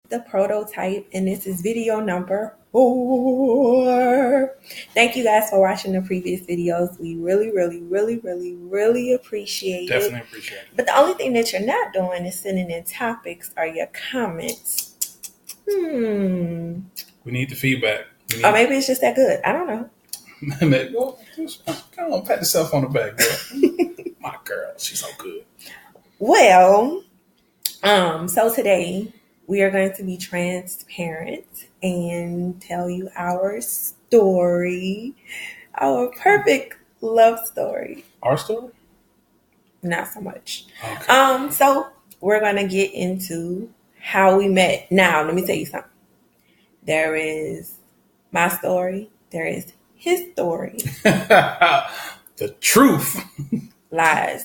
the prototype, and this is video number 4. Thank you guys for watching the previous videos. We really, really, really, really, really appreciate it. Definitely appreciate it. But the only thing that you're not doing is sending in topics or your comments. We need the feedback. Or maybe it's just that good. I don't know. Maybe, well, come on, pat yourself on the back, girl. My girl, she's so good. Well, so today we are going to be transparent and tell you our story, our perfect love story. Our story? Not so much. Okay. So we're going to get into how we met. Now, let me tell you something. There is my story. There is his story. The truth. Lies.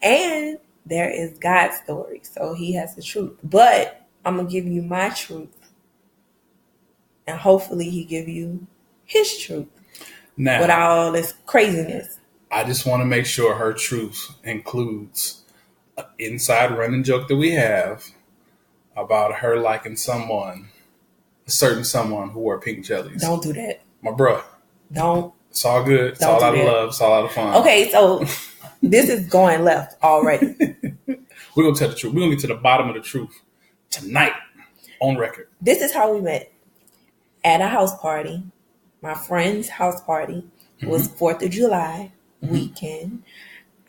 And there is God's story. So he has the truth. But I'm going to give you my truth. And hopefully he give you his truth. Now, without all this craziness. I just want to make sure her truth includes an inside running joke that we have about her liking someone, a certain someone who wore pink jellies. Don't do that. My bruh. Don't. It's all good. It's all out of love. It's all out of fun. Okay, so this is going left already. We're going to tell the truth. We're going to get to the bottom of the truth tonight on record. This is how we met. At a house party. My friend's house party. It was 4th of July weekend.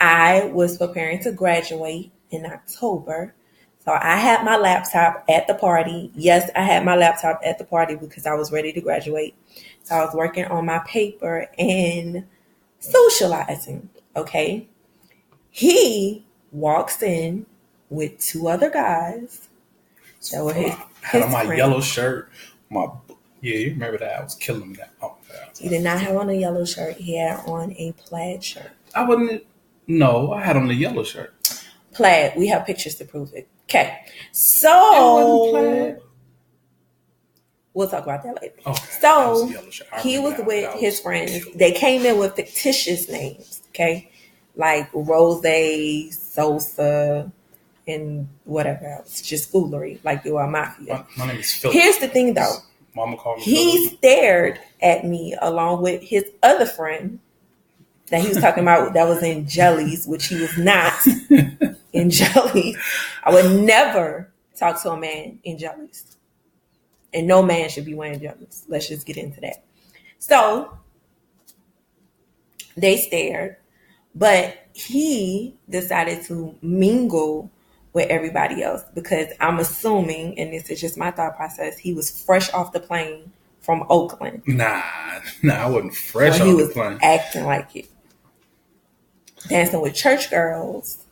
I was preparing to graduate in October. So I had my laptop at the party. Yes, I had my laptop at the party because I was ready to graduate. So I was working on my paper and socializing. Okay. He walks in with 2 other guys. That were his had on my friends. yellow shirt. Yeah, you remember that? I was killing that. Oh, He did not have on a yellow shirt. He had on a plaid shirt. No, I had on the yellow shirt. Plaid. We have pictures to prove it. Okay. So it wasn't plaid. We'll talk about that later. Okay, so was he was with his friends. They came in with fictitious names. Okay. Like Rose, Sosa, and whatever else. Just foolery. Like they were mafia. My name is Philip. Here's the thing though. Mama called me He Philip. stared at me along with his other friend that he was talking about that was in jellies, which he was not in jellies. I would never talk to a man in jellies. And no man should be wearing jellies. Let's just get into that. So they stared, but he decided to mingle with everybody else because I'm assuming, and this is just my thought process, he was fresh off the plane from Oakland. Nah, I wasn't fresh off the plane. He was acting like it. Dancing with church girls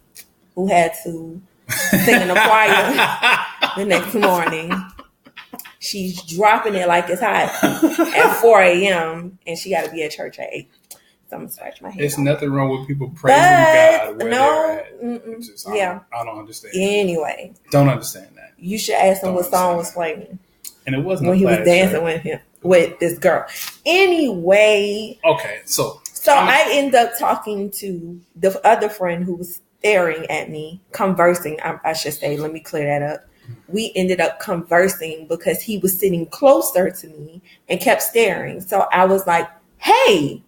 who had to sing in the choir the next morning. She's dropping it like it's hot at 4 a.m. and she got to be at church at 8. So I'm going to scratch my head. There's nothing wrong with people praising God where they're at. I don't understand. Anyway. Don't understand that. You should ask him what song was playing. And it wasn't when he was dancing with this girl. Anyway. Okay, so I ended up talking to the other friend who was staring at me, conversing. I should say, let me clear that up. We ended up conversing because he was sitting closer to me and kept staring. So I was like, hey,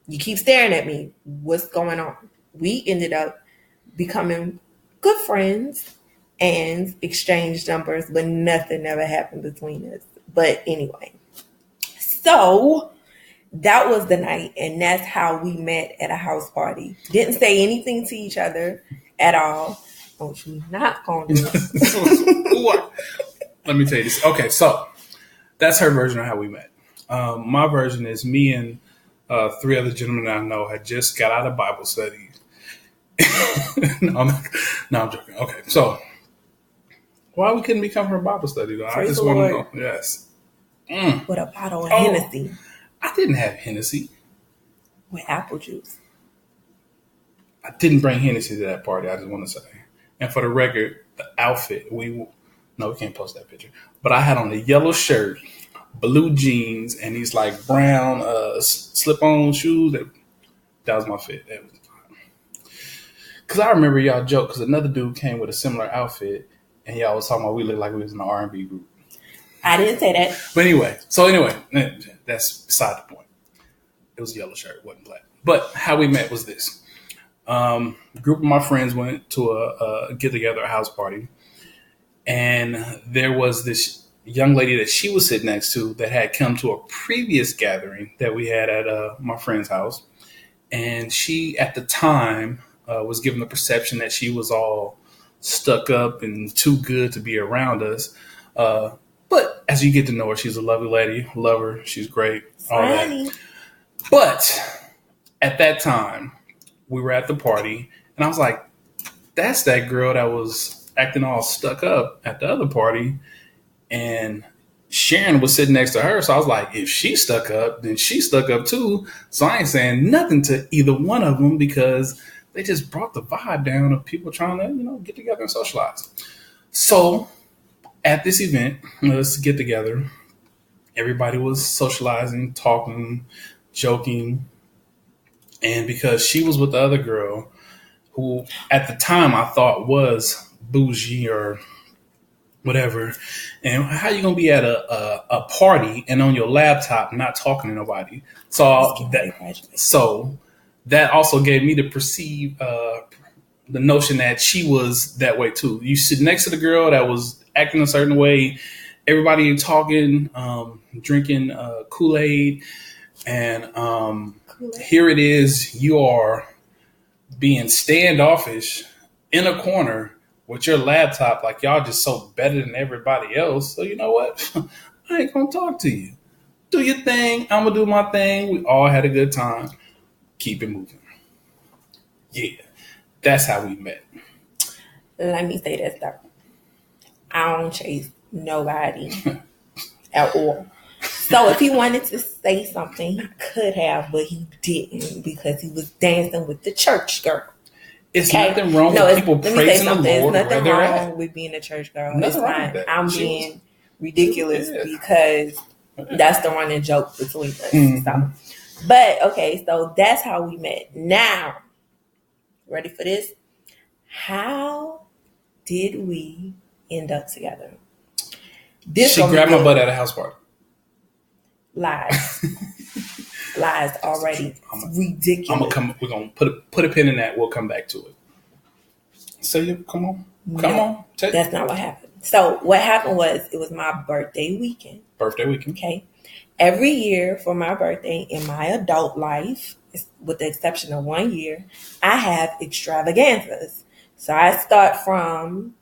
you keep staring at me. What's going on? We ended up becoming good friends and exchanged numbers, but nothing ever happened between us. But anyway, so that was the night, and that's how we met at a house party. Didn't say anything to each other at all. What you not gonna do? What? Let me tell you this. Okay, so that's her version of how we met. My version is me and 3 other gentlemen I know had just got out of Bible study. No, I'm joking. Okay, so why we couldn't become from Bible study though? I just want to know. Yes. With a bottle of Hennessy. I didn't have Hennessy. With apple juice. I didn't bring Hennessy to that party. I just want to say. And for the record, the outfit, we can't post that picture. But I had on a yellow shirt, blue jeans, and these like brown slip-on shoes. That was my fit. Because I remember y'all joke because another dude came with a similar outfit, and y'all was talking about we looked like we was in an R&B group. I didn't say that. But anyway, that's beside the point. It was a yellow shirt, it wasn't black. But how we met was this. A group of my friends went to a get-together, a house party, and there was this young lady that she was sitting next to that had come to a previous gathering that we had at my friend's house. And she, at the time, was given the perception that she was all stuck up and too good to be around us. But as you get to know her, she's a lovely lady. Love her. She's great. All Funny. that. But at that time, we were at the party, and I was like, that's that girl that was acting all stuck up at the other party. And Sharon was sitting next to her. So I was like, if she's stuck up, then she's stuck up too. So I ain't saying nothing to either one of them because they just brought the vibe down of people trying to, get together and socialize. So at this event, let's get together. Everybody was socializing, talking, joking. And because she was with the other girl, who at the time I thought was bougie or whatever, and how you gonna be at a party and on your laptop not talking to nobody? So that also gave me to perceive the notion that she was that way too. You sit next to the girl that was acting a certain way, everybody talking, drinking Kool-Aid, and here it is, you are being standoffish in a corner with your laptop, like y'all just so better than everybody else. So you know what? I ain't gonna talk to you. Do your thing. I'm gonna do my thing. We all had a good time. Keep it moving. Yeah, that's how we met. Let me say this though. I don't chase nobody at all. So if he wanted to say something, he could have, but he didn't because he was dancing with the church girl. It's nothing wrong with people praising the Lord. There's nothing wrong with being a church girl. It's not. I'm being ridiculous because that's the running joke between us. Mm-hmm. So that's how we met. Now, ready for this? How did we end up together? She grabbed my butt at a house party. Lies. Lies already. Ridiculous. We're gonna put a pin in that. We'll come back to it. So come on. That's not what happened. So what happened was it was my birthday weekend. Okay. Every year for my birthday in my adult life, with the exception of 1 year, I have extravaganzas. So I start from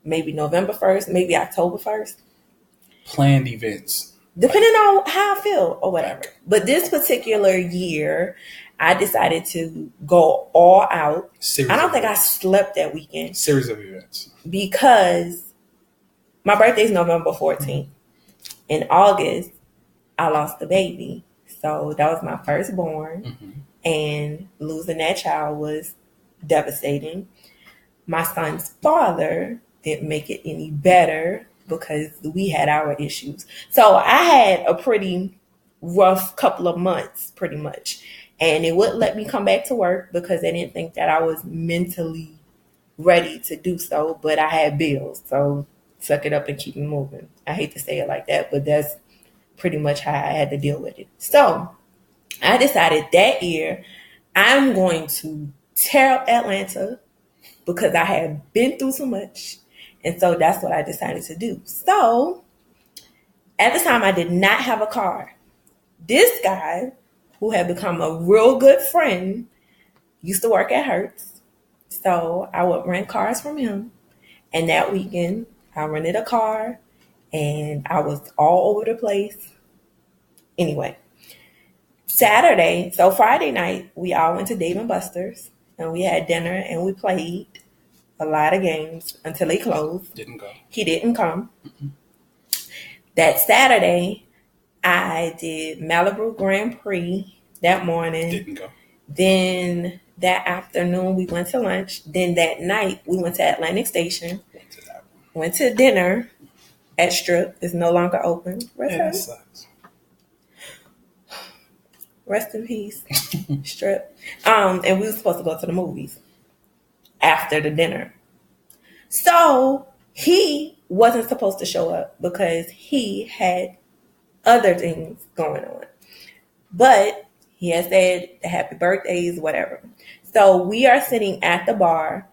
maybe November 1st, maybe October 1st. Planned events. Depending on how I feel or whatever. But this particular year, I decided to go all out. I don't think I slept that weekend. Series of events. Because my birthday is November 14th. In August, I lost a baby. So that was my firstborn. Mm-hmm. And losing that child was devastating. My son's father didn't make it any better because we had our issues. So I had a pretty rough couple of months, pretty much. And it wouldn't let me come back to work because they didn't think that I was mentally ready to do so. But I had bills, so suck it up and keep it moving. I hate to say it like that, but that's pretty much how I had to deal with it. So I decided that year I'm going to tear up Atlanta because I had been through so much. And so that's what I decided to do. So at the time, I did not have a car. This guy, who had become a real good friend, used to work at Hertz. So I would rent cars from him. And that weekend, I rented a car and I was all over the place. Anyway, Saturday, so Friday night, we all went to Dave & Buster's and we had dinner and we played a lot of games until they closed. Didn't go. He didn't come. Mm-hmm. That Saturday, I did Malibu Grand Prix that morning. Didn't go. Then that afternoon, we went to lunch. Then that night, we went to Atlantic Station. Went to dinner at Strip. It's no longer open. That sucks. Rest in peace, Strip. And we were supposed to go to the movies after the dinner. So He wasn't supposed to show up because he had other things going on. But he had said happy birthdays, whatever. So we are sitting at the bar.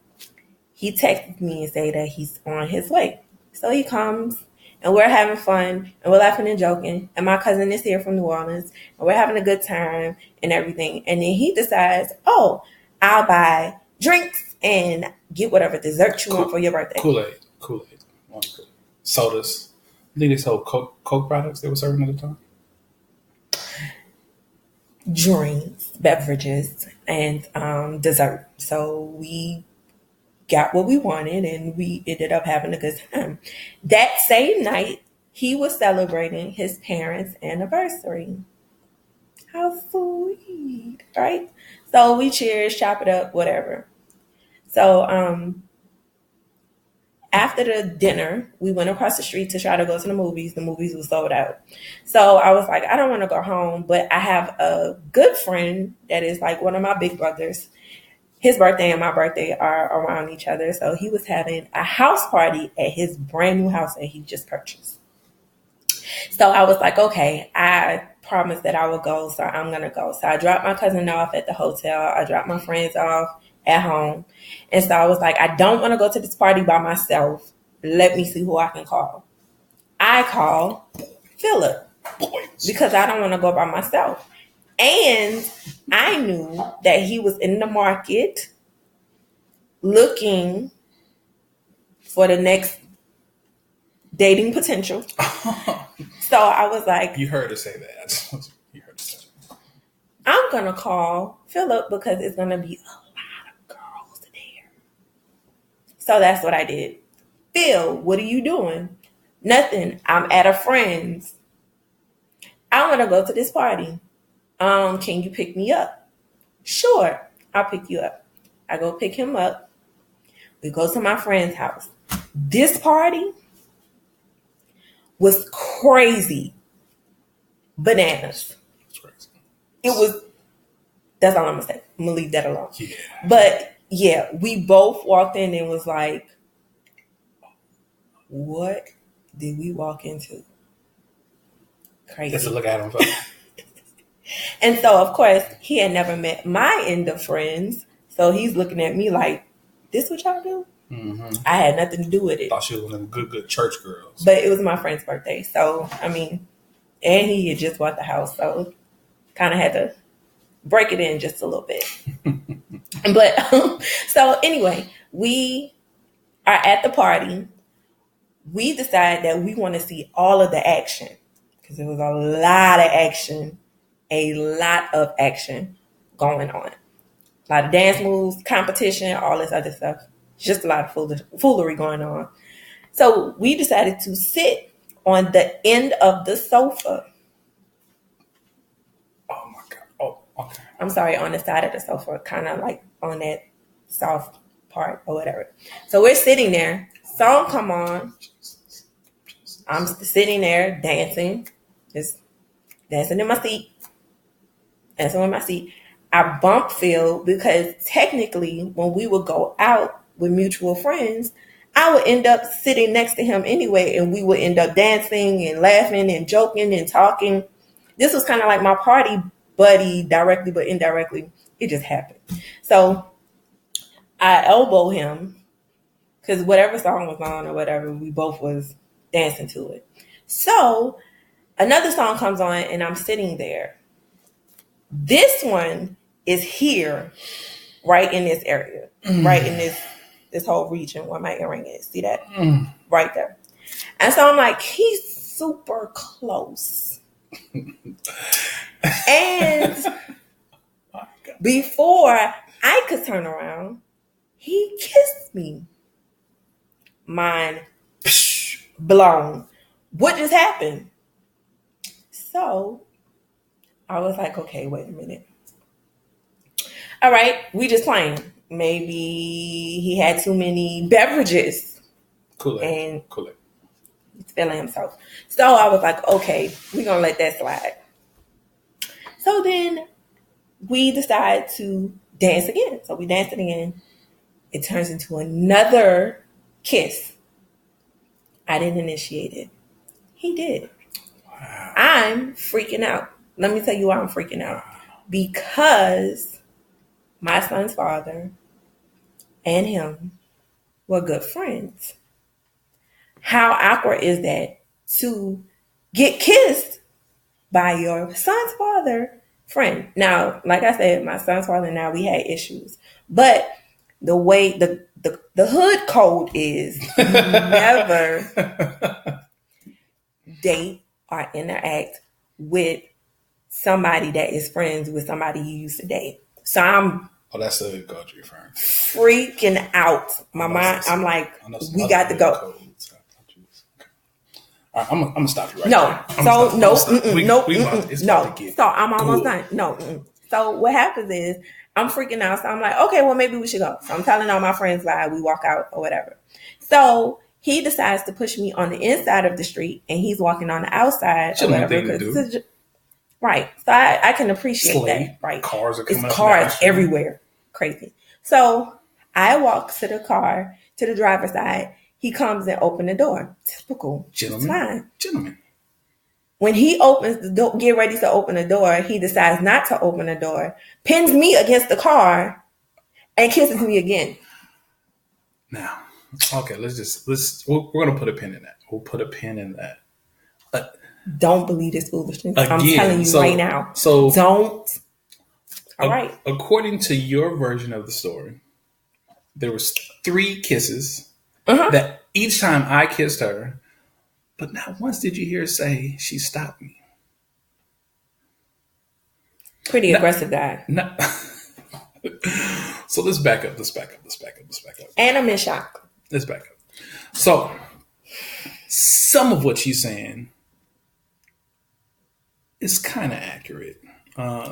He texted me and said that he's on his way. So he comes and we're having fun and we're laughing and joking. And my cousin is here from New Orleans and we're having a good time and everything. And then he decides, oh, I'll buy drinks and get whatever dessert you want for your birthday. Kool-Aid. Sodas. I think they sold Coke products they were serving at the time. Drinks, beverages, and dessert. So we got what we wanted and we ended up having a good time. That same night, he was celebrating his parents' anniversary. How sweet, right? So we cheers, chop it up, whatever. So after the dinner, we went across the street to try to go to the movies. The movies were sold out. So I was like, I don't want to go home, but I have a good friend that is like one of my big brothers. His birthday and my birthday are around each other. So he was having a house party at his brand new house that he just purchased. So I was like, okay, I promised that I would go, so I'm going to go. So I dropped my cousin off at the hotel. I dropped my friends off at home. And so I was like, I don't want to go to this party by myself. Let me see who I can call. I call Philip because I don't want to go by myself. And I knew that he was in the market looking for the next dating potential. So I was like, You heard her say that. You heard her say that. I'm going to call Philip because it's going to be a lot of girls there. So that's what I did. Phil, what are you doing? Nothing. I'm at a friend's. I want to go to this party. Can you pick me up? Sure, I'll pick you up. I go pick him up. We go to my friend's house. This party was crazy. Bananas. It's crazy. It was, that's all I'm going to say. I'm going to leave that alone. Yeah. But yeah, we both walked in and was like, what did we walk into? Crazy. Just to look at him. And so, of course, he had never met my end of friends. So he's looking at me like, this what y'all do? Mm-hmm. I had nothing to do with it. Thought she was one of them good church girls. But it was my friend's birthday. So, I mean, and he had just bought the house. So kind of had to break it in just a little bit. But so anyway, we are at the party. We decide that we want to see all of the action because there was a lot of action going on. A lot of dance moves, competition, all this other stuff. Just a lot of foolery going on. So we decided to sit on the end of the sofa. Oh my God. Oh, okay. I'm sorry, on the side of the sofa, kind of like on that soft part or whatever. So we're sitting there. Song come on. I'm sitting there dancing. Just dancing in my seat. Dancing in my seat. I bump Phil because technically when we would go out with mutual friends, I would end up sitting next to him anyway, and we would end up dancing and laughing and joking and talking. This was kind of like my party buddy directly, but indirectly. It just happened. So I elbow him because whatever song was on or whatever, we both was dancing to it. So another song comes on and I'm sitting there. This one is here, right in this area, right in this whole region where my earring is. See that? Right there. And so I'm like, he's super close. And before I could turn around, he kissed me. Mind blown. What just happened? So I was like, okay, wait a minute. All right, we just playing. Maybe he had too many beverages. Kool-Aid. He's feeling himself. So I was like, okay, we're going to let that slide. So then we decide to dance again. So we danced again. It turns into another kiss. I didn't initiate it. He did. Wow. I'm freaking out. Let me tell you why I'm freaking out. Because my son's father and him were good friends. How awkward is that to get kissed by your son's father friend? Now, like I said, my son's father and I, we had issues. But the way the hood code is you never date or interact with somebody that is friends with somebody you used to date. So I'm that's the hood code you're referring to. freaking out. My mind, I'm like, we got to go. Right, I'm gonna stop you right No. there. So no. No. So I'm almost done. No. So what happens is I'm freaking out. So I'm like, okay, well maybe we should go. So I'm telling all my friends bye. We walk out or whatever. So he decides to push me on the inside of the street, and he's walking on the outside or whatever. Right. So I can appreciate that. Right. Cars are coming up. It's cars everywhere. Crazy. So I walk to the car, to the driver's side. He comes and opens the door. Typical. Gentlemen. It's fine. Gentlemen. When he opens the door, get ready to open the door, he decides not to open the door, pins me against the car, and kisses me again. Now, okay, we're gonna put a pin in that. We'll put a pin in that. Don't believe this foolishness. I'm telling you right now. So don't. All right. According to your version of the story, there was 3 kisses that each time I kissed her, but not once did you hear her say she stopped me. Pretty aggressive guy. So let's back up. And I'm in shock. Let's back up. So some of what she's saying is kind of accurate.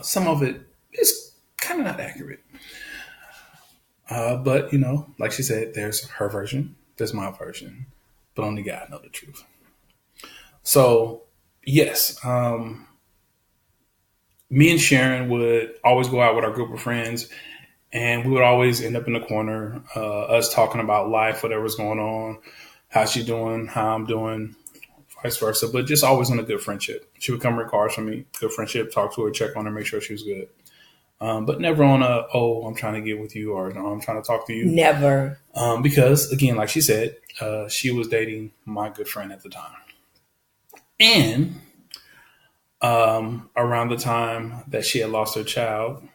Some of it is kind of not accurate. But, like she said, there's her version, there's my version, but only God knows the truth. So, yes, me and Sharon would always go out with our group of friends, and we would always end up in the corner, us talking about life, whatever's going on, how she's doing, how I'm doing, vice versa, but just always in a good friendship. She would come record for me, good friendship, talk to her, check on her, make sure she was good. But never on I'm trying to get with you, or no, I'm trying to talk to you. Never. Because, again, like she said, she was dating my good friend at the time. And around the time that she had lost her child,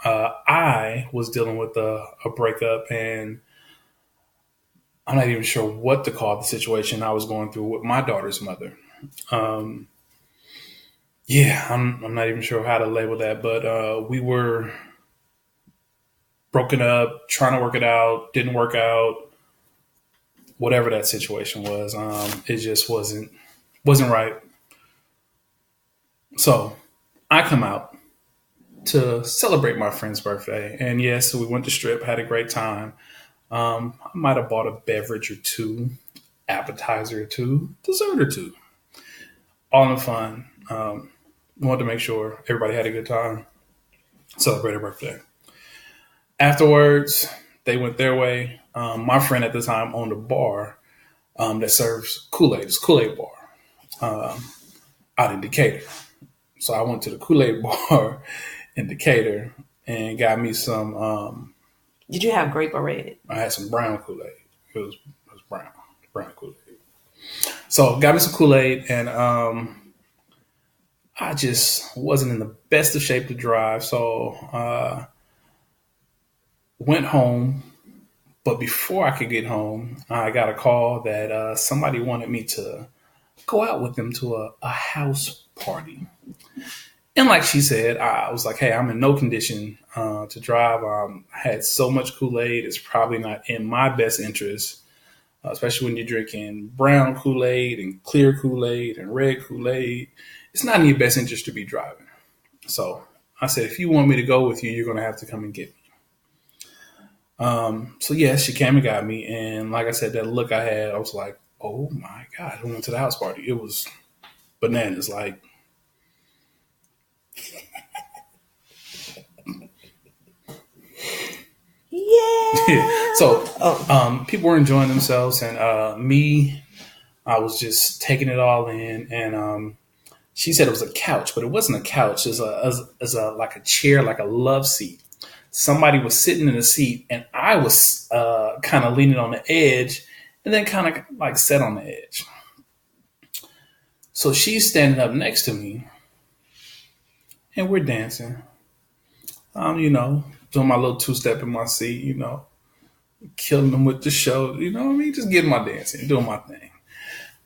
I was dealing with a breakup, and I'm not even sure what to call the situation I was going through with my daughter's mother. I'm not even sure how to label that, but we were broken up, trying to work it out, didn't work out. Whatever that situation was, it just wasn't right. So I come out to celebrate my friend's birthday, and yes, we went to Strip, had a great time. I might have bought a beverage or 2, appetizer or 2, dessert or 2, all in fun. Wanted to make sure everybody had a good time, celebrate her birthday. Afterwards, they went their way. My friend at the time owned a bar that serves Kool-Aid. It's a Kool-Aid bar out in Decatur. So I went to the Kool-Aid bar in Decatur and got me some. Did you have grape or red? I had some brown Kool-Aid. It was brown Kool-Aid. So got me some Kool-Aid, and I just wasn't in the best of shape to drive. So went home. But before I could get home, I got a call that somebody wanted me to go out with them to a house party. And like she said, I was like, hey, I'm in no condition to drive. I had so much Kool-Aid. It's probably not in my best interest, especially when you're drinking brown Kool-Aid and clear Kool-Aid and red Kool-Aid. It's not in your best interest to be driving. So I said, if you want me to go with you, you're going to have to come and get me. So yes, she came and got me. And like I said, that look I had, I was like, oh my God, I went to the house party. It was bananas. Like, yeah. So people were enjoying themselves, and me, I was just taking it all in, and she said it was a couch, but it wasn't a couch. It was a like a chair, like a love seat. Somebody was sitting in the seat, and I was kind of leaning on the edge, and then kind of like sat on the edge. So she's standing up next to me, and we're dancing. Doing my little two-step in my seat, killing them with the show. You know what I mean? Just getting my dancing, doing my thing.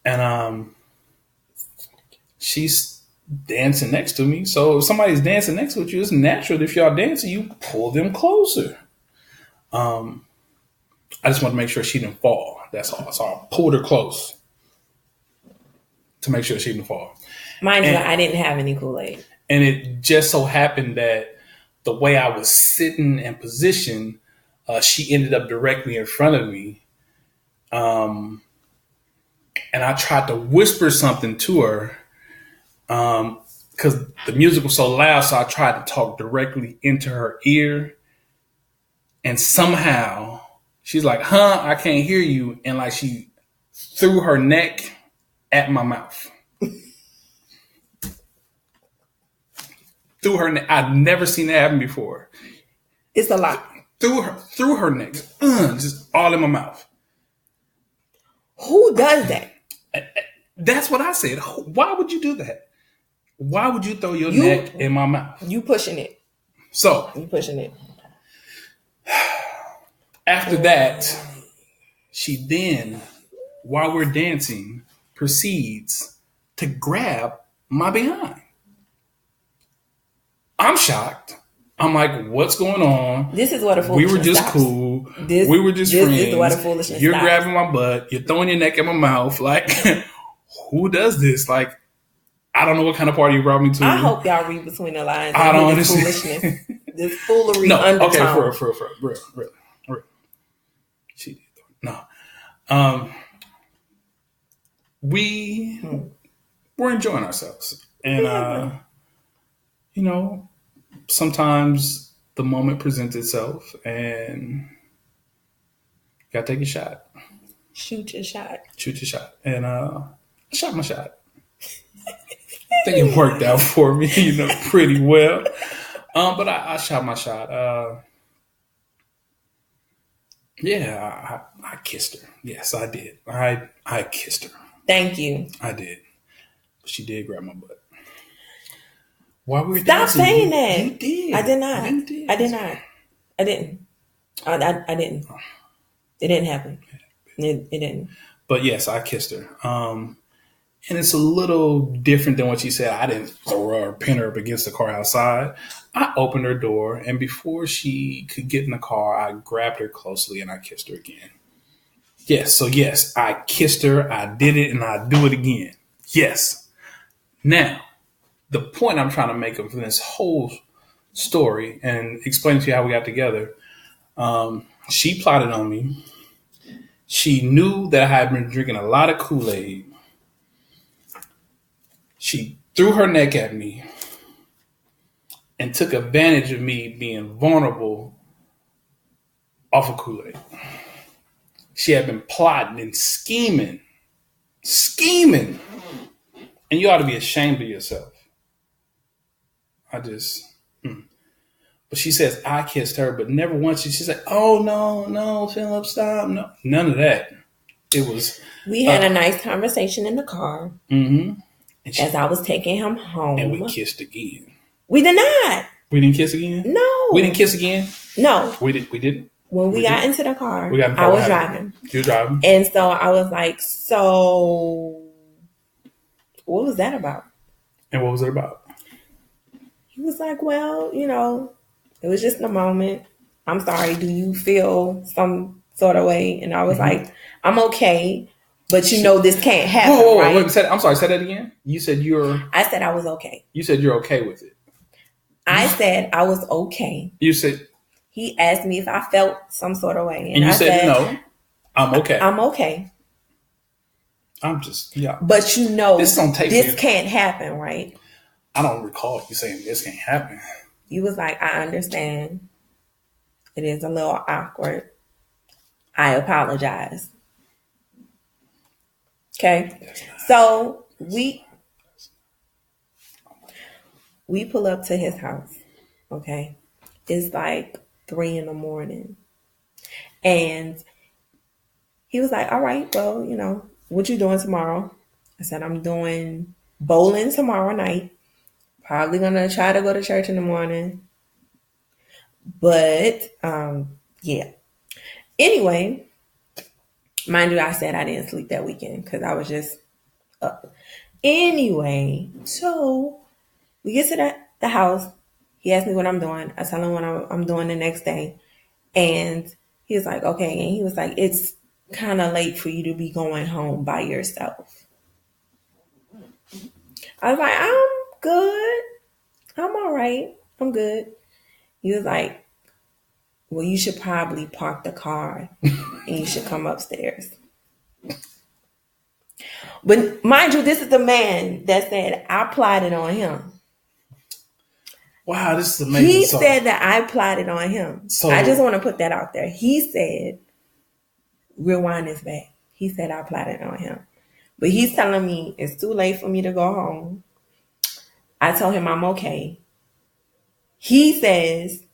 And she's dancing next to me. So if somebody's dancing next with you, it's natural that if y'all dancing, you pull them closer. I just want to make sure she didn't fall. That's all. So I pulled her close to make sure she didn't fall. Mind you, I didn't have any Kool-Aid. And it just so happened that the way I was sitting and positioned, she ended up directly in front of me. And I tried to whisper something to her because the music was so loud. So I tried to talk directly into her ear. And somehow she's like, I can't hear you. And like she threw her neck at my mouth. Through her neck. I've never seen that happen before. It's a lot. Through her neck. Just all in my mouth. Who does that? That's what I said. Why would you do that? Why would you throw your neck in my mouth? You pushing it. So. You pushing it. After that, she then, while we're dancing, proceeds to grab my behind. I'm shocked. I'm like, what's going on? This is what a foolishness We were just stops. Cool. We were just friends. This is what a foolishness You're stops. grabbing my butt. You're throwing your neck in my mouth. Like, who does this? Like, I don't know what kind of party you brought me to. I hope y'all read between the lines. I don't understand. Foolishness. This foolery No, undertone. okay, for real. She did. No. We were enjoying ourselves. And, sometimes the moment presents itself and you gotta take a shot. Shoot your shot. And I shot my shot. I think it worked out for me, pretty well. But I shot my shot. I kissed her. Yes, I did. I kissed her. Thank you. I did. But she did grab my butt. Why were we Stop dancing? saying that. You did. I did not. You did. I did not. I didn't. I didn't. It didn't happen. It didn't. But yes, I kissed her. And it's a little different than what she said. I didn't throw her or pin her up against the car outside. I opened her door, and before she could get in the car, I grabbed her closely and I kissed her again. Yes, so yes, I kissed her. I did it, and I do it again. Yes. Now, the point I'm trying to make of this whole story and explain to you how we got together, she plotted on me. She knew that I had been drinking a lot of Kool-Aid. She threw her neck at me and took advantage of me being vulnerable off of Kool-Aid. She had been plotting and scheming. And you ought to be ashamed of yourself. But she says, I kissed her, but never once. She said, oh, no, Philip, stop. No, none of that. It was. We had a nice conversation in the car. Mm-hmm. As I was taking him home. And we kissed again. We did not. We didn't kiss again? No. We didn't kiss again? No. We didn't? When we got into the car, I was driving. You were driving? And so I was like, so what was that about? And what was it about? He was like, well, it was just a moment. I'm sorry. Do you feel some sort of way? And I was like, I'm okay. But this can't happen. Whoa, right? Wait, I'm sorry, say that again. You said I said I was okay. You said you're okay with it. I said I was okay. You said. He asked me if I felt some sort of way. And you said no. I'm okay. I'm okay. I'm just, yeah. But this can't happen, right? I don't recall you saying this can't happen. You was like, I understand. It is a little awkward. I apologize. Okay. So we pull up to his house. Okay. It's like 3 a.m. And he was like, all right, well, what you doing tomorrow? I said, I'm doing bowling tomorrow night. Probably gonna try to go to church in the morning. But yeah. Anyway, mind you, I said I didn't sleep that weekend because I was just up. Anyway, so we get to the house. He asked me what I'm doing. I tell him what I'm doing the next day. And he was like, okay. And he was like, it's kind of late for you to be going home by yourself. I was like, I'm good. I'm all right. I'm good. He was like, well, you should probably park the car and you should come upstairs. But mind you, this is the man that said I plotted on him. Wow, this is amazing. He said that I plotted on him. So I just want to put that out there. He said, rewind this back. He said I plotted on him. But he's telling me it's too late for me to go home. I told him I'm okay. He says,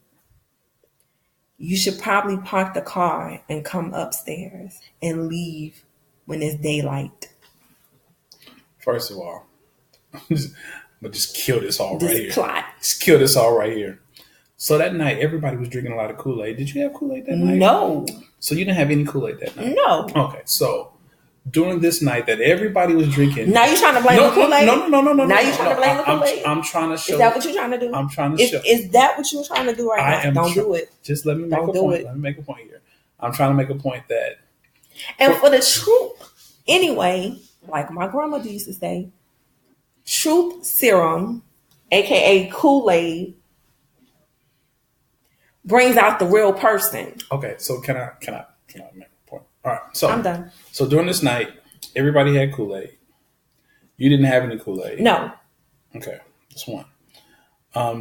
you should probably park the car and come upstairs and leave when it's daylight. First of all, but just kill this all right here. Plot. Just kill this all right here. So that night, everybody was drinking a lot of Kool-Aid. Did you have Kool-Aid that night? No. So you didn't have any Kool-Aid that night? No. Okay, so during this night that everybody was drinking. Now you're trying to blame the Kool-Aid? No. Now you're trying to blame the Kool-Aid? I'm trying to show. Is that what you're trying to do? I'm trying to show. Is that what you're trying to do right now? Don't do it. Just let me make a point. Let me make a point here. I'm trying to make a point that. And for the truth, anyway, like my grandmother used to say, truth serum, aka Kool-Aid, brings out the real person. Okay, so can I make a point? All right, so I'm done. So during this night, everybody had Kool-Aid. You didn't have any Kool-Aid. No. Okay, that's one.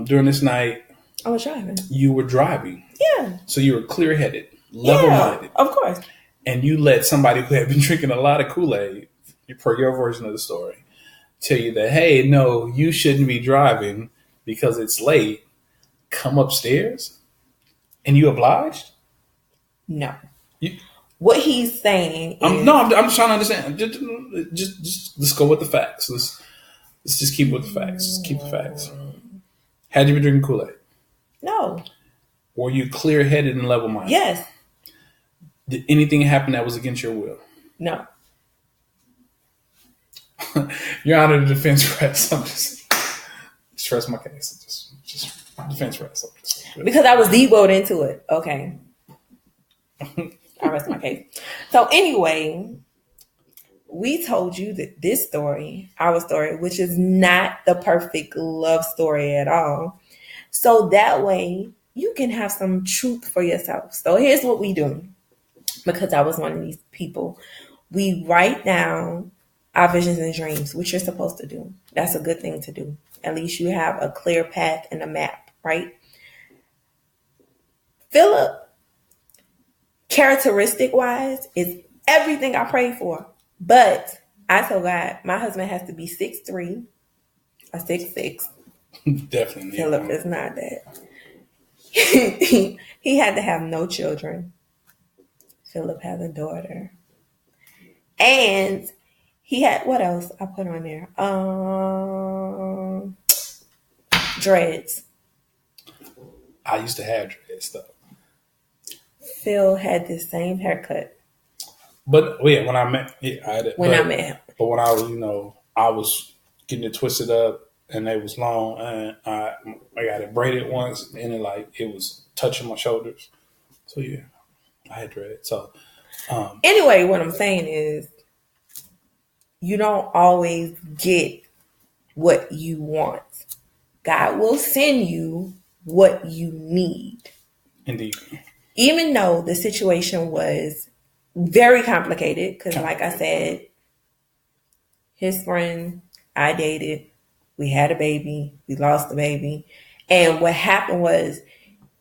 During this night, I was driving. You were driving. Yeah. So you were clear-headed, level-minded. Yeah, of course. And you let somebody who had been drinking a lot of Kool-Aid, per your version of the story, tell you that, hey, no, you shouldn't be driving because it's late. Come upstairs? And you obliged? No. What he's saying is... I'm just trying to understand. Just go with the facts. Let's just keep with the facts. Just keep the facts. Had you been drinking Kool-Aid? No. Were you clear-headed and level-minded? Yes. Did anything happen that was against your will? No. Your Honor, the defense rests. I'm just stress my case. Just defense rests. Because I was deboed into it. Okay. I rest my case. So anyway, we told you that this story, our story, which is not the perfect love story at all. So that way you can have some truth for yourself. So here's what we do. Because I was one of these people. We write down our visions and dreams, which you're supposed to do. That's a good thing to do. At least you have a clear path and a map, right? Philip, characteristic-wise, is everything I prayed for. But I told God, my husband has to be 6'3", or 6'6". Definitely. Philip is not that. He had to have no children. Philip has a daughter. And he had, what else I put on there? Dreads. I used to have dreads though. Phil had the same haircut. But yeah, when I met him. But when I was, I was getting it twisted up and it was long and I got it braided once and it was touching my shoulders. So yeah, I had dreads. So anyway, what I'm saying is you don't always get what you want. God will send you what you need. Indeed. Even though the situation was very complicated, because like I said, his friend, I dated, we had a baby, we lost the baby. And what happened was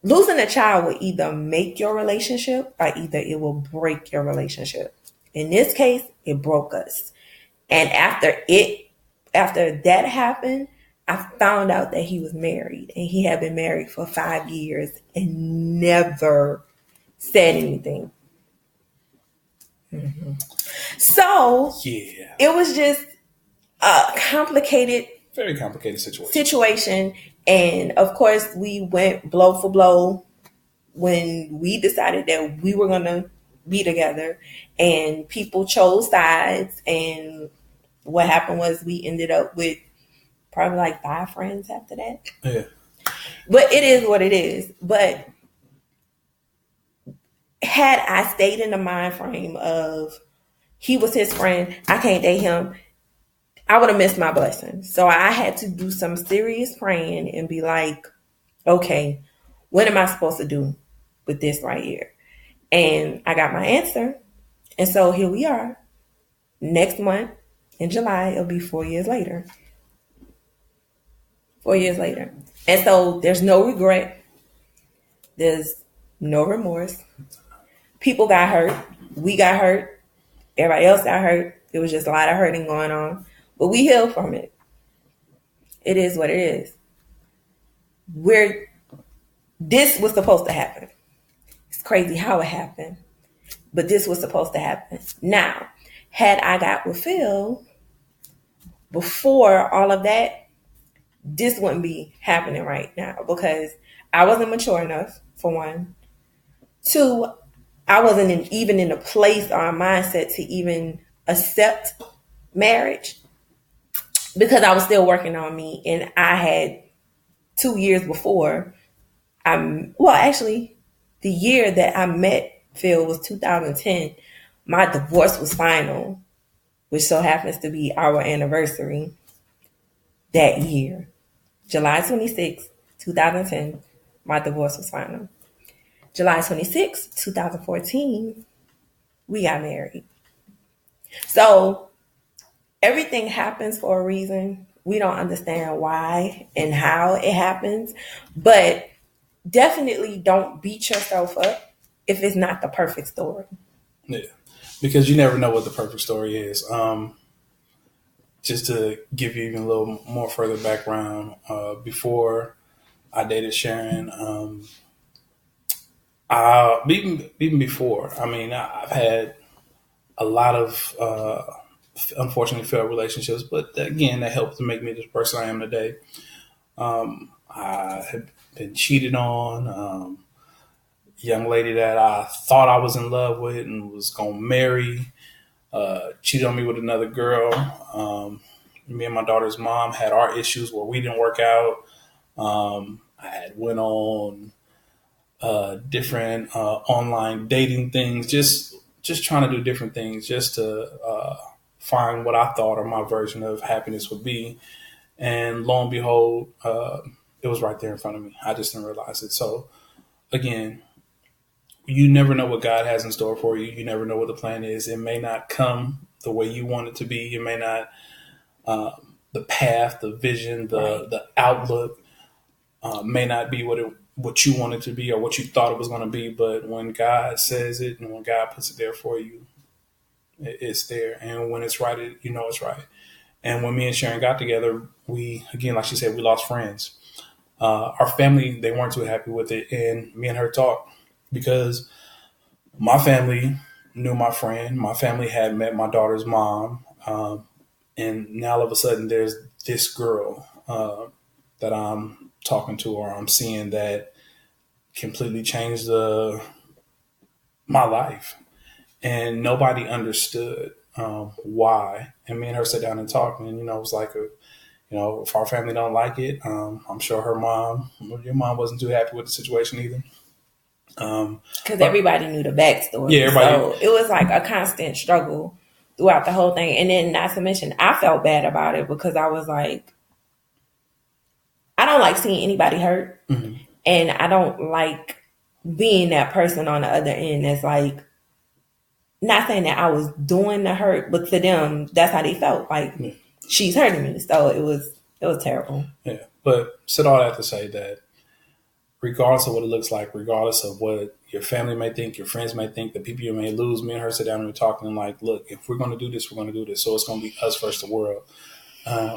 losing a child will either make your relationship or either it will break your relationship. In this case, it broke us. And after that happened, I found out that he was married, and he had been married for 5 years and never said anything. Mm-hmm. So Yeah. it was just a complicated, very complicated situation. And of course, we went blow for blow when we decided that we were going to be together, and people chose sides. And what happened was we ended up with probably like 5 friends after that. Yeah. But it is what it is. But had I stayed in the mind frame of he was his friend, I can't date him, I would have missed my blessing. So I had to do some serious praying and be like, okay, what am I supposed to do with this right here? And I got my answer. And so here we are. Next month in July, it'll be 4 years later. 4 years later. And so there's no regret. There's no remorse. People got hurt. We got hurt. Everybody else got hurt. There was just a lot of hurting going on. But we healed from it. It is what it is. This was supposed to happen. It's crazy how it happened. But this was supposed to happen. Now, had I got with Phil before all of that, this wouldn't be happening right now because I wasn't mature enough, for one. 2, I wasn't even in a place or a mindset to even accept marriage because I was still working on me. And I had 2 years before, actually, the year that I met Phil was 2010. My divorce was final, which so happens to be our anniversary that year. July 26, 2010, my divorce was final. July 26, 2014, we got married. So everything happens for a reason. We don't understand why and how it happens, but definitely don't beat yourself up if it's not the perfect story. Yeah, because you never know what the perfect story is. Just to give you even a little more further background, before I dated Sharon, even before, I mean, I've had a lot of unfortunately failed relationships, but again, that helped to make me the person I am today. I had been cheated on. Young lady that I thought I was in love with and was going to marry cheated on me with another girl. Me and my daughter's mom had our issues where we didn't work out. I had went on different online dating things, just trying to do different things just to find what I thought or my version of happiness would be. And lo and behold, it was right there in front of me. I just didn't realize it. So again, you never know what God has in store for you. You never know what the plan is. It may not come the way you want it to be. It may not, the path, the vision, the outlook may not be what you want it to be or what you thought it was going to be. But when God says it and when God puts it there for you, it's there. And when it's right, you know it's right. And when me and Sharon got together, we, again, like she said, we lost friends. Our family, they weren't too happy with it. And me and her talked because my family knew my friend. My family had met my daughter's mom. And now all of a sudden there's this girl that I'm talking to or I'm seeing that completely changed my life. And nobody understood why. And me and her sat down and talked. And, it was like, if our family don't like it, I'm sure your mom wasn't too happy with the situation either. Because everybody knew the backstory. Yeah, everybody. So it was like a constant struggle throughout the whole thing. And then not to mention, I felt bad about it because I was like, I don't like seeing anybody hurt. Mm-hmm. And I don't like being that person on the other end that's like, not saying that I was doing the hurt, but to them, that's how they felt. Like, she's hurting me. So it was terrible. Yeah. But said all that to say that regardless of what it looks like, regardless of what your family may think, your friends may think, the people you may lose. Me and her sit down and we talk, and I'm like, look, if we're going to do this, we're going to do this. So it's going to be us versus the world.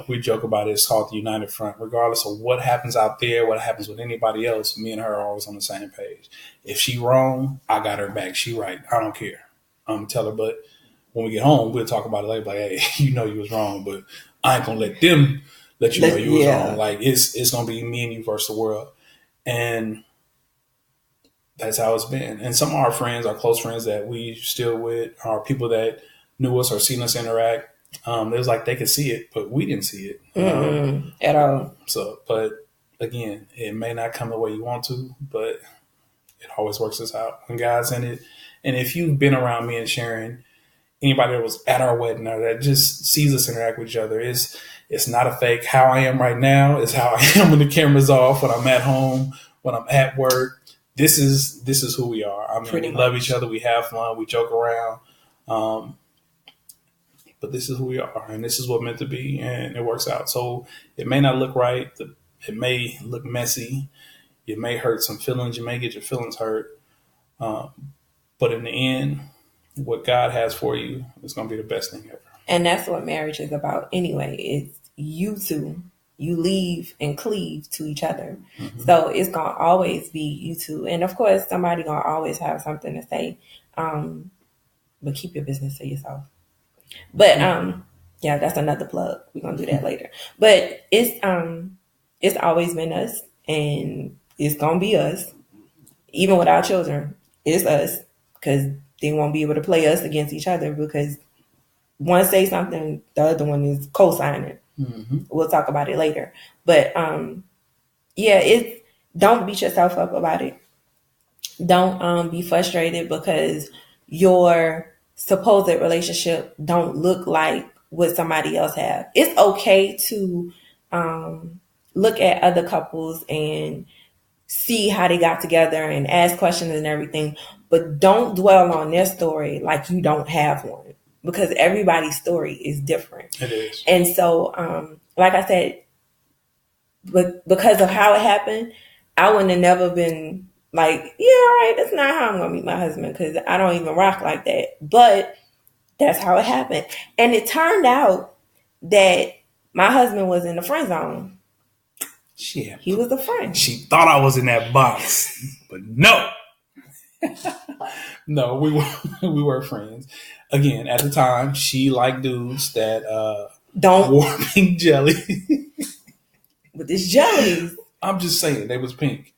We joke about it. It's called the United Front. Regardless of what happens out there, what happens with anybody else, me and her are always on the same page. If she wrong, I got her back. She right. I don't care. I'm tell her, but when we get home, we'll talk about it later. Like, hey, you know you was wrong, but I ain't gonna let them let you know you was wrong. Like it's gonna be me and you versus the world, and that's how it's been. And some of our friends, our close friends that we still with, are people that knew us or seen us interact. It was like they could see it, but we didn't see it at all. So, but again, it may not come the way you want to, but it always works us out when God's in it. And if you've been around me and Sharon, anybody that was at our wedding or that just sees us interact with each other, it's not a fake. How I am right now is how I am when the camera's off, when I'm at home, when I'm at work. This is who we are. I mean, we love each other. We have fun. We joke around. But this is who we are, and this is what meant to be, and it works out. So it may not look right. It may look messy. It may hurt some feelings. You may get your feelings hurt. But in the end, what God has for you is going to be the best thing ever. And that's what marriage is about anyway. It's you two. You leave and cleave to each other. Mm-hmm. So it's going to always be you two. And of course, somebody going to always have something to say. But keep your business to yourself. But yeah, that's another plug. We're gonna do that later. But it's always been us, and it's gonna be us, even with our children. It's us, because they won't be able to play us against each other, because one say something, the other one is co-signing. Mm-hmm. We'll talk about it later. But yeah, don't beat yourself up about it. Don't be frustrated because your supposed relationship don't look like what somebody else have. It's okay to look at other couples and see how they got together and ask questions and everything, but don't dwell on their story like you don't have one, because everybody's story is different. It is. And so, like I said, but because of how it happened, I wouldn't have never been like, yeah, right, that's not how I'm going to meet my husband, because I don't even rock like that. But that's how it happened. And it turned out that my husband was in the friend zone. Shit. He was a friend. She thought I was in that box, but no. No, we were friends. Again, at the time, she liked dudes that wore pink jelly. But it's jellies. I'm just saying, they was pink.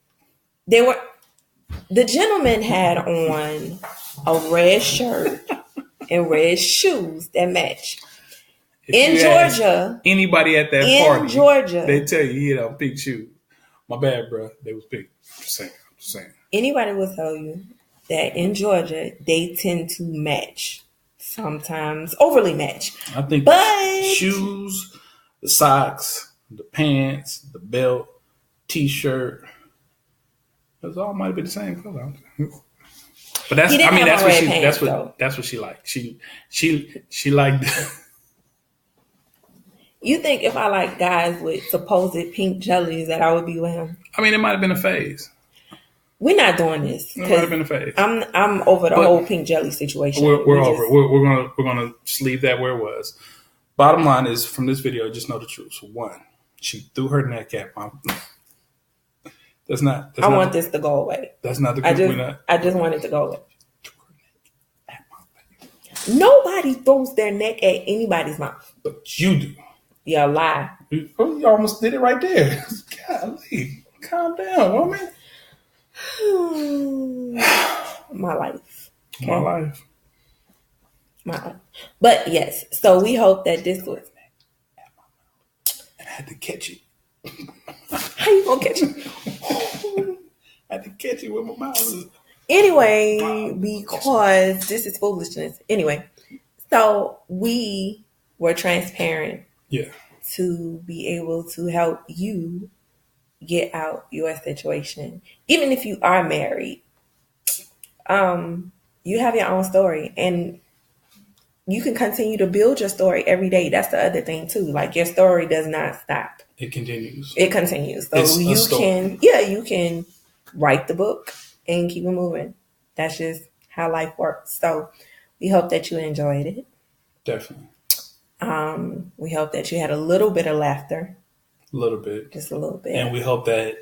The gentleman had on a red shirt and red shoes that match. In Georgia, anybody at that party, Georgia, they tell you he had on pink shoes. My bad, bro. They was pink. Just saying. Anybody will tell you that in Georgia they tend to match. Sometimes overly match. I think the shoes, the socks, the pants, the belt, t-shirt. Those all might be the same color. But that's what she liked. She liked. You think if I like guys with supposed pink jellies that I would be with him? I mean, it might have been a phase. We're not doing this. It might have been a phase. I'm over the whole pink jelly situation. We're over it. We're gonna just leave that where it was. Bottom line is, from this video, just know the truth. So one, she threw her neck at my. I want this to go away. That's not the. I just want it to go away. Nobody throws their neck at anybody's mouth. But you do. You lie. You almost did it right there. Golly, calm down, woman. My life. Okay? My life. But yes, so we hope that this was. I had to catch it. How you gonna catch it? I had to catch it with my mouth. Anyway, because this is foolishness. Anyway, so we were transparent. Yeah. To be able to help you get out your situation. Even if you are married, you have your own story, and you can continue to build your story every day. That's the other thing too. Like, your story does not stop. It continues. So you can write the book and keep it moving. That's just how life works. So we hope that you enjoyed it. Definitely. We hope that you had a little bit of laughter. A little bit. Just a little bit. And we hope that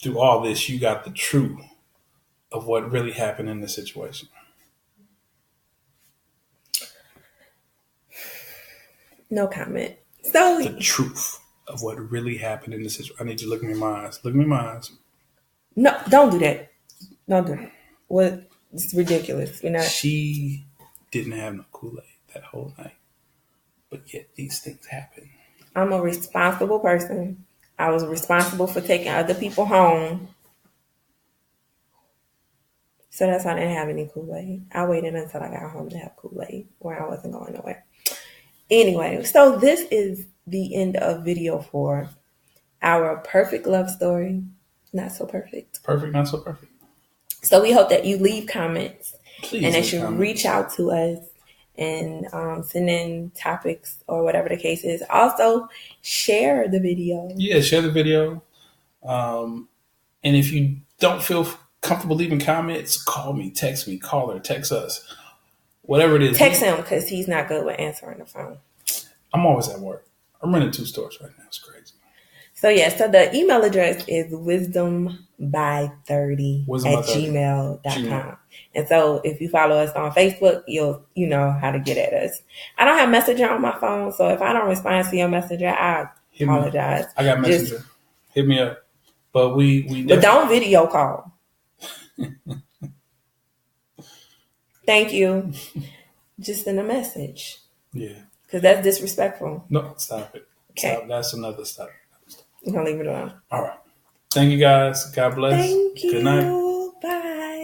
through all this, you got the truth of what really happened in the situation. No comment. So the truth of what really happened in the situation. I need you to look me in my eyes. Look me in my eyes. No, don't do that. Don't do that. What? It's ridiculous. You're not. She didn't have no Kool-Aid that whole night, but yet these things happen. I'm a responsible person. I was responsible for taking other people home. So that's why I didn't have any Kool-Aid. I waited until I got home to have Kool-Aid where I wasn't going nowhere. Anyway, so this is the end of video 4. Our perfect love story. Not so perfect. Perfect, not so perfect. So we hope that you leave comments. Please and that you reach out to us and send in topics or whatever the case is. Also, share the video. Yeah, share the video. And if you don't feel comfortable leaving comments, call me, text me, call her, text us. Whatever it is. Text him because he's not good with answering the phone. I'm always at work. I'm running 2 stores right now. It's crazy. So, so the email address is wisdomby30@gmail.com. And so if you follow us on Facebook, you know how to get at us. I don't have Messenger on my phone, so if I don't respond to your Messenger, I apologize. I got Messenger. Hit me up. But but don't video call. Thank you. Just send a message. Yeah. Because that's disrespectful. No, stop it. Okay. Stop. That's another stop. You're going to leave it alone. All right. Thank you, guys. God bless. Thank you. Good night. Bye.